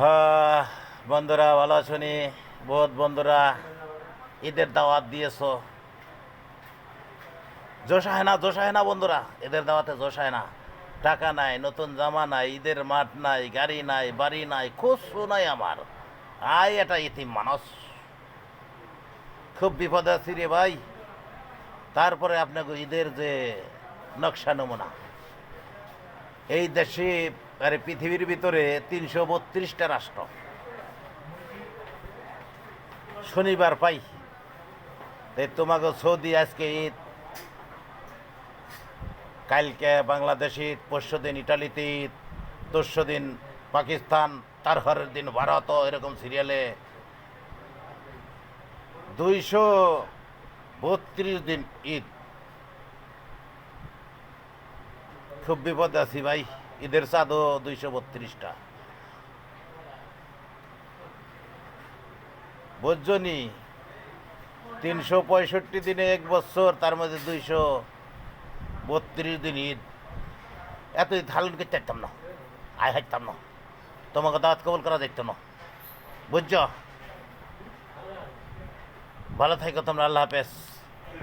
হ্যাঁ, বন্ধুরা ভালো আছো নি? বহুত বন্ধুরা ঈদের দাওয়াত দিয়েছো। জোশ হয় না বন্ধুরা, ঈদের দাওয়াতে জোশ হয় না। টাকা নাই, নতুন জামা নাই, ঈদের মাঠ নাই, গাড়ি নাই, বাড়ি নাই, খুশু নাই আমার। এটা ইতিম মানুষ, খুব বিপদে আছি রে ভাই। তারপরে আপনাকে ঈদের যে নকশা নমুনা, এই দেশে আরে পৃথিবীর ভিতরে ৩৩২টা রাষ্ট্র। শনিবার পাই তোমাকে সৌদি আজকে ঈদ, কালকে বাংলাদেশে ঈদ, পরশু দিন ইটালিতে ঈদ, তরশু দিন পাকিস্তান, তারপরের দিন ভারত, এরকম সিরিয়ালে ২৩২ দিন ঈদ। খুব বিপদে আছি ভাই, ঈদের চাঁদও ২৩২টা, বুঝছনি? ৩৬৫ দিনে এক বছর, তার মধ্যে ২৩২ দিন ঈদ। এত ঈদ হালন করতে পারতাম না, হাঁটতাম না, তোমাকে দাওয়াত কবল করা দেখতো না, বুঝছ? ভালো থাকো তোমরা, আল্লাহ হাফেজ।